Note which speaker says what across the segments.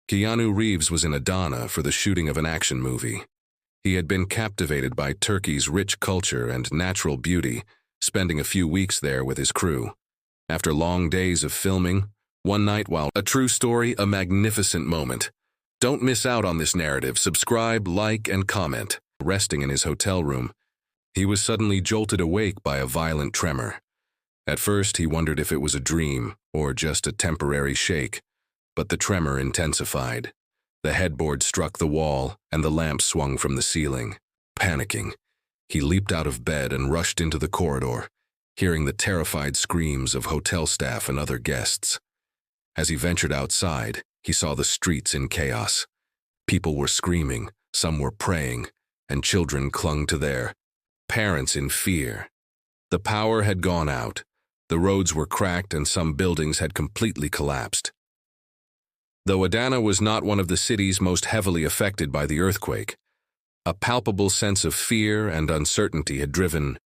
Speaker 1: Keanu Reeves was in Adana for the shooting of an action movie. He had been captivated by Turkey's rich culture and natural beauty, spending a few weeks there with his crew. After long days of filming, one night while a true story, a magnificent moment. Don't miss out on this narrative. Subscribe, like, and comment. Resting in his hotel room, he was suddenly jolted awake by a violent tremor. At first, he wondered if it was a dream or just a temporary shake, but the tremor intensified. The headboard struck the wall, and the lamp swung from the ceiling. Panicking, he leaped out of bed and rushed into the corridor, hearing the terrified screams of hotel staff and other guests. As he ventured outside, he saw the streets in chaos. People were screaming, some were praying, and children clung to their parents in fear. The power had gone out, the roads were cracked, and some buildings had completely collapsed. Though Adana was not one of the cities most heavily affected by the earthquake, a palpable sense of fear and uncertainty had driven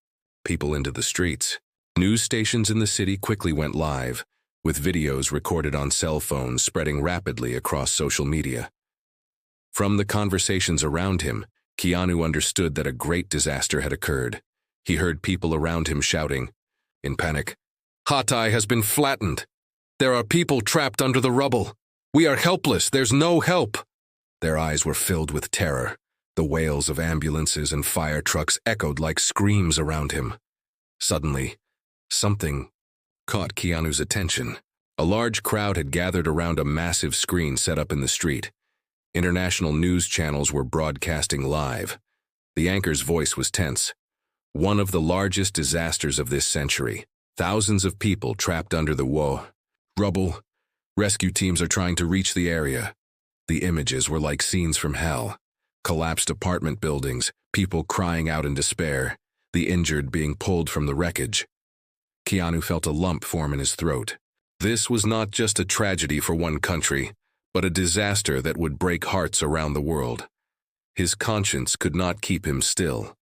Speaker 1: people into the streets. News stations in the city quickly went live, with videos recorded on cell phones spreading rapidly across social media. From the conversations around him, Keanu understood that a great disaster had occurred. He heard people around him shouting, in panic, "Hatay has been flattened. There are people trapped under the rubble. We are helpless. There's no help." Their eyes were filled with terror. The wails of ambulances and fire trucks echoed like screams around him. Suddenly, something caught Keanu's attention. A large crowd had gathered around a massive screen set up in the street. International news channels were broadcasting live. The anchor's voice was tense. One of the largest disasters of this century. Thousands of people trapped under the rubble. Rescue teams are trying to reach the area. The images were like scenes from hell. Collapsed apartment buildings, people crying out in despair, the injured being pulled from the wreckage. Keanu felt a lump form in his throat. This was not just a tragedy for one country, but a disaster that would break hearts around the world. His conscience could not keep him still.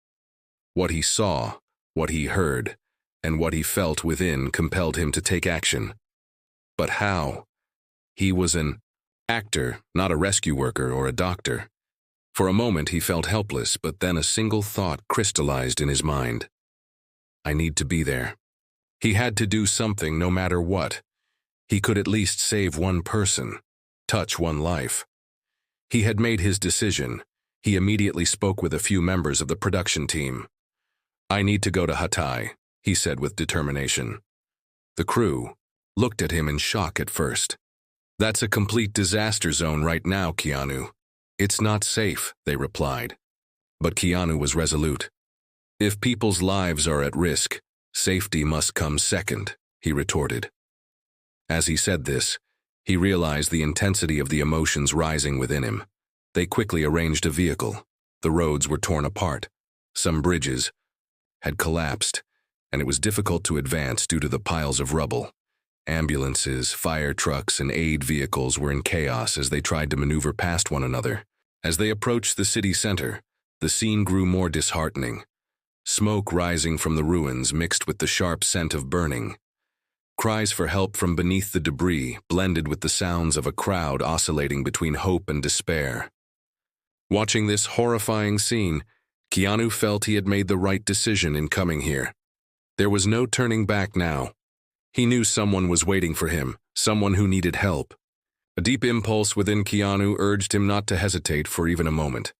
Speaker 1: What he saw, what he heard, and what he felt within compelled him to take action. But how? He was an actor, not a rescue worker or a doctor. For a moment he felt helpless, but then a single thought crystallized in his mind. I need to be there. He had to do something no matter what. He could at least save one person, touch one life. He had made his decision. He immediately spoke with a few members of the production team. "I need to go to Hatay," he said with determination. The crew looked at him in shock at first. "That's a complete disaster zone right now, Keanu. It's not safe," they replied. But Keanu was resolute. "If people's lives are at risk, safety must come second," he retorted. As he said this, he realized the intensity of the emotions rising within him. They quickly arranged a vehicle. The roads were torn apart. Some bridges had collapsed, and it was difficult to advance due to the piles of rubble. Ambulances, fire trucks, and aid vehicles were in chaos as they tried to maneuver past one another. As they approached the city center, the scene grew more disheartening. Smoke rising from the ruins mixed with the sharp scent of burning. Cries for help from beneath the debris blended with the sounds of a crowd oscillating between hope and despair. Watching this horrifying scene, Keanu felt he had made the right decision in coming here. There was no turning back now. He knew someone was waiting for him, someone who needed help. A deep impulse within Keanu urged him not to hesitate for even a moment.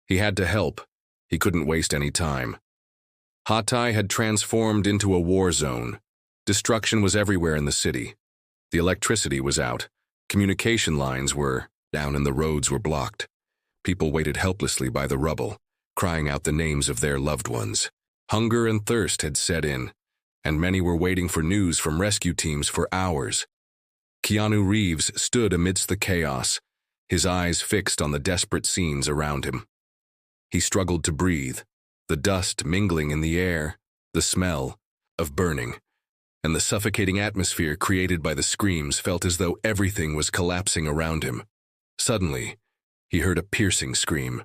Speaker 1: He had to help. He couldn't waste any time. Hatay had transformed into a war zone. Destruction was everywhere in the city. The electricity was out. Communication lines were down and the roads were blocked. People waited helplessly by the rubble, crying out the names of their loved ones. Hunger and thirst had set in, and many were waiting for news from rescue teams for hours. Keanu Reeves stood amidst the chaos, his eyes fixed on the desperate scenes around him. He struggled to breathe, the dust mingling in the air, the smell of burning, and the suffocating atmosphere created by the screams felt as though everything was collapsing around him. Suddenly, he heard a piercing scream.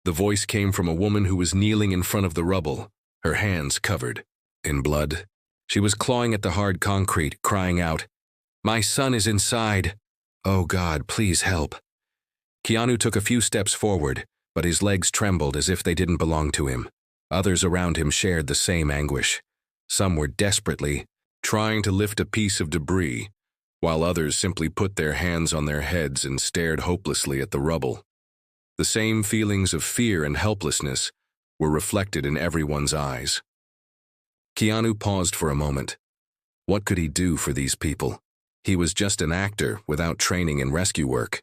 Speaker 1: The voice came from a woman who was kneeling in front of the rubble, her hands covered in blood. She was clawing at the hard concrete, crying out, "My son is inside. "Oh God, please help." Keanu took a few steps forward, but his legs trembled as if they didn't belong to him. Others around him shared the same anguish. Some were desperately trying to lift a piece of debris, while others simply put their hands on their heads and stared hopelessly at the rubble. The same feelings of fear and helplessness were reflected in everyone's eyes. Keanu paused for a moment. What could he do for these people? He was just an actor without training in rescue work.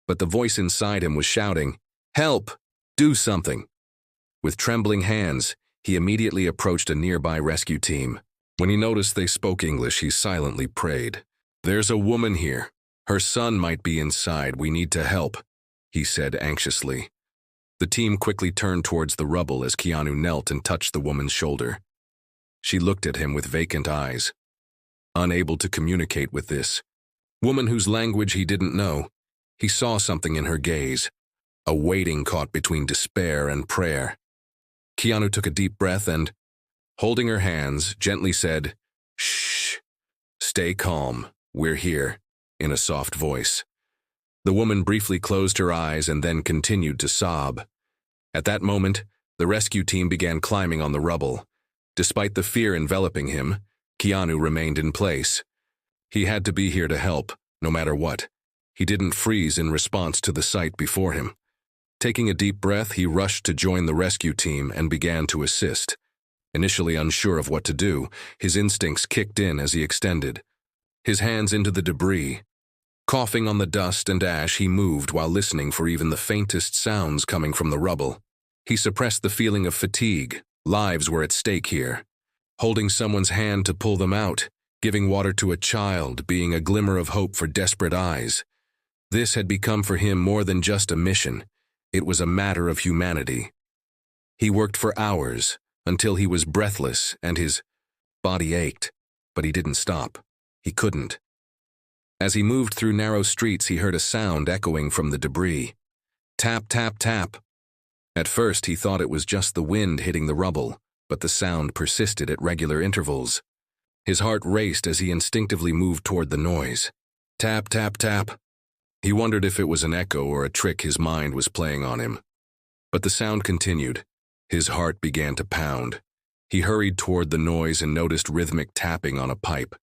Speaker 1: But the voice inside him was shouting, "Help! Do something!" With trembling hands, he immediately approached a nearby rescue team. When he noticed they spoke English, he silently prayed. "There's a woman here. Her son might be inside. We need to help," he said anxiously. The team quickly turned towards the rubble as Keanu knelt and touched the woman's shoulder. She looked at him with vacant eyes, unable to communicate with this woman whose language he didn't know. He saw something in her gaze, a waiting caught between despair and prayer. Keanu took a deep breath and, holding her hands, gently said, "Shh, stay calm, we're here," in a soft voice. The woman briefly closed her eyes and then continued to sob. At that moment, the rescue team began climbing on the rubble. Despite the fear enveloping him, Keanu remained in place. He had to be here to help, no matter what. He didn't freeze in response to the sight before him. Taking a deep breath, he rushed to join the rescue team and began to assist. Initially unsure of what to do, his instincts kicked in as he extended his hands into the debris. Coughing on the dust and ash, he moved while listening for even the faintest sounds coming from the rubble. He suppressed the feeling of fatigue. Lives were at stake here. Holding someone's hand to pull them out, giving water to a child, being a glimmer of hope for desperate eyes. This had become for him more than just a mission. It was a matter of humanity. He worked for hours, until he was breathless and his body ached, but he didn't stop. He couldn't. As he moved through narrow streets, he heard a sound echoing from the debris. Tap, tap, tap. At first, he thought it was just the wind hitting the rubble, but the sound persisted at regular intervals. His heart raced as he instinctively moved toward the noise. Tap, tap, tap. He wondered if it was an echo or a trick his mind was playing on him. But the sound continued. His heart began to pound. He hurried toward the noise and noticed rhythmic tapping on a pipe.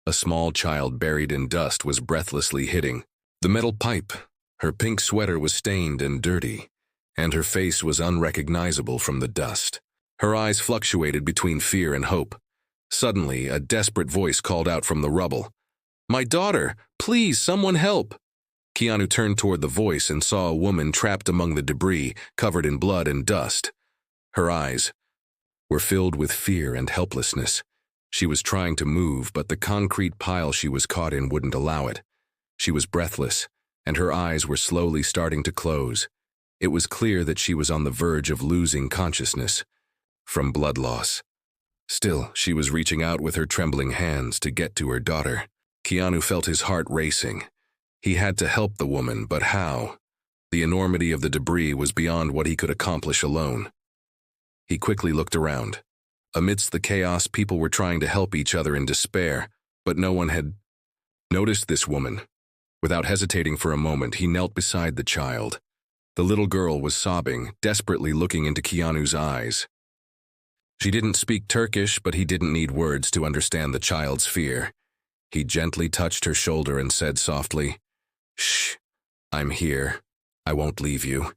Speaker 1: A small child buried in dust was breathlessly hitting the metal pipe. Her pink sweater was stained and dirty, and her face was unrecognizable from the dust. Her eyes fluctuated between fear and hope. Suddenly, a desperate voice called out from the rubble, "My daughter! Please, someone help!" Keanu turned toward the voice and saw a woman trapped among the debris, covered in blood and dust. Her eyes were filled with fear and helplessness. She was trying to move, but the concrete pile she was caught in wouldn't allow it. She was breathless, and her eyes were slowly starting to close. It was clear that she was on the verge of losing consciousness from blood loss. Still, she was reaching out with her trembling hands to get to her daughter. Keanu felt his heart racing. He had to help the woman, but how? The enormity of the debris was beyond what he could accomplish alone. He quickly looked around. Amidst the chaos, people were trying to help each other in despair, but no one had noticed this woman. Without hesitating for a moment, he knelt beside the child. The little girl was sobbing, desperately looking into Keanu's eyes. She didn't speak Turkish, but he didn't need words to understand the child's fear. He gently touched her shoulder and said softly, "Shh, I'm here. I won't leave you."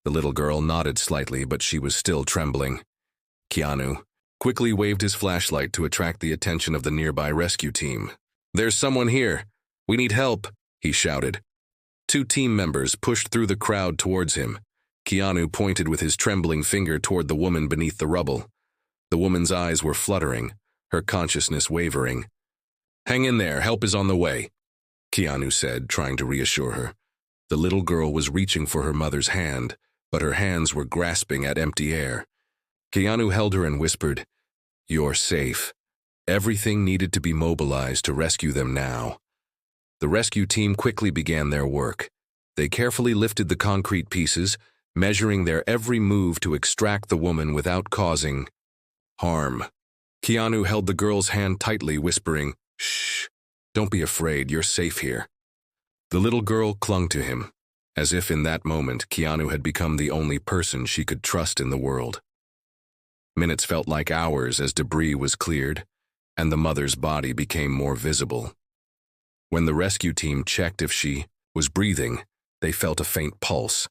Speaker 1: The little girl nodded slightly, but she was still trembling. Keanu quickly waved his flashlight to attract the attention of the nearby rescue team. "There's someone here. We need help," he shouted. Two team members pushed through the crowd towards him. Keanu pointed with his trembling finger toward the woman beneath the rubble. The woman's eyes were fluttering, her consciousness wavering. "Hang in there, help is on the way," Keanu said, trying to reassure her. The little girl was reaching for her mother's hand, but her hands were grasping at empty air. Keanu held her and whispered, "You're safe." Everything needed to be mobilized to rescue them now. The rescue team quickly began their work. They carefully lifted the concrete pieces, measuring their every move to extract the woman without causing harm. Keanu held the girl's hand tightly, whispering, "Shh, don't be afraid, you're safe here." The little girl clung to him, as if in that moment Keanu had become the only person she could trust in the world. Minutes felt like hours as debris was cleared, and the mother's body became more visible. When the rescue team checked if she was breathing, they felt a faint pulse.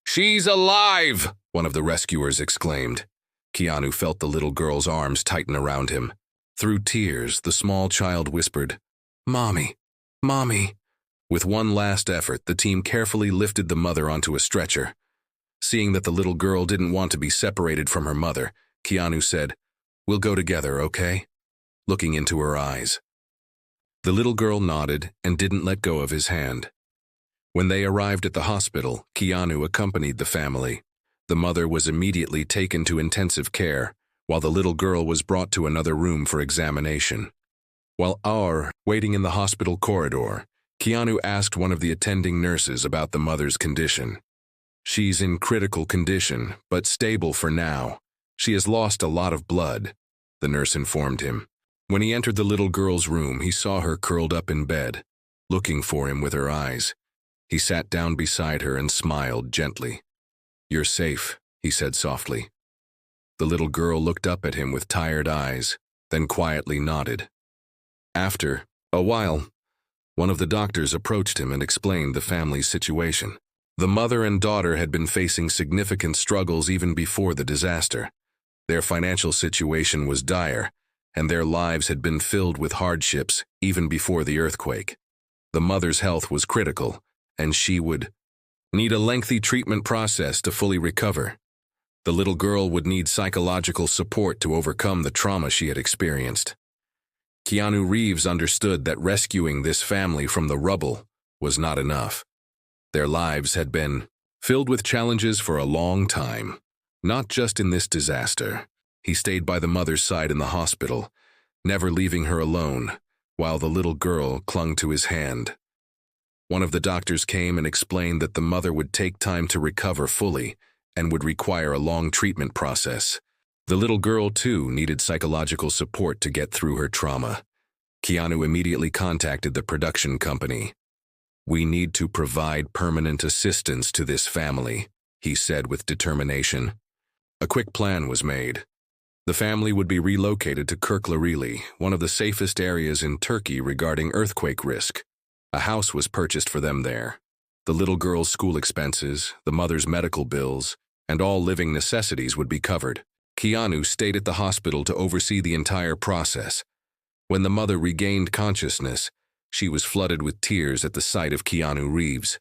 Speaker 1: "She's alive!" one of the rescuers exclaimed. Keanu felt the little girl's arms tighten around him. Through tears, the small child whispered, "Mommy, Mommy." With one last effort, the team carefully lifted the mother onto a stretcher. Seeing that the little girl didn't want to be separated from her mother, Keanu said, "We'll go together, okay?" Looking into her eyes. The little girl nodded and didn't let go of his hand. When they arrived at the hospital, Keanu accompanied the family. The mother was immediately taken to intensive care, while the little girl was brought to another room for examination. While waiting in the hospital corridor, Keanu asked one of the attending nurses about the mother's condition. "She's in critical condition, but stable for now. She has lost a lot of blood," the nurse informed him. When he entered the little girl's room, he saw her curled up in bed, looking for him with her eyes. He sat down beside her and smiled gently. "You're safe," he said softly. The little girl looked up at him with tired eyes, then quietly nodded. After a while, one of the doctors approached him and explained the family's situation. The mother and daughter had been facing significant struggles even before the disaster. Their financial situation was dire, and their lives had been filled with hardships even before the earthquake. The mother's health was critical, and she would need a lengthy treatment process to fully recover. The little girl would need psychological support to overcome the trauma she had experienced. Keanu Reeves understood that rescuing this family from the rubble was not enough. Their lives had been filled with challenges for a long time, not just in this disaster. He stayed by the mother's side in the hospital, never leaving her alone, while the little girl clung to his hand. One of the doctors came and explained that the mother would take time to recover fully and would require a long treatment process. The little girl, too, needed psychological support to get through her trauma. Keanu immediately contacted the production company. "We need to provide permanent assistance to this family," he said with determination. A quick plan was made. The family would be relocated to Kirklareli, one of the safest areas in Turkey regarding earthquake risk. A house was purchased for them there. The little girl's school expenses, the mother's medical bills, and all living necessities would be covered. Keanu stayed at the hospital to oversee the entire process. When the mother regained consciousness, she was flooded with tears at the sight of Keanu Reeves.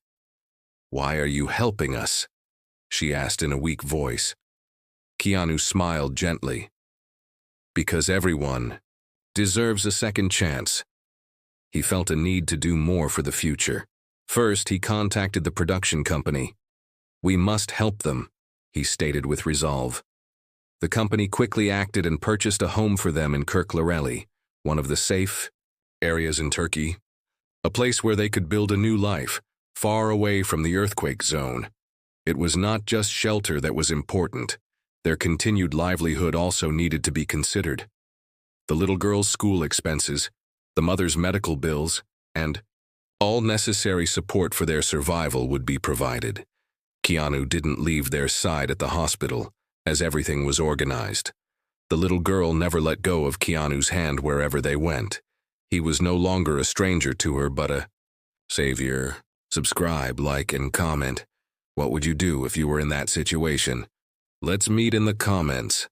Speaker 1: "Why are you helping us?" she asked in a weak voice. Keanu smiled gently. "Because everyone deserves a second chance." He felt a need to do more for the future. First, he contacted the production company. "We must help them," he stated with resolve. The company quickly acted and purchased a home for them in Kirklareli, one of the safe areas in Turkey, a place where they could build a new life, far away from the earthquake zone. It was not just shelter that was important. Their continued livelihood also needed to be considered. The little girl's school expenses, the mother's medical bills, and all necessary support for their survival would be provided. Keanu didn't leave their side at the hospital, as everything was organized. The little girl never let go of Keanu's hand wherever they went. He was no longer a stranger to her, but a savior. Subscribe, like, and comment. What would you do if you were in that situation? Let's meet in the comments.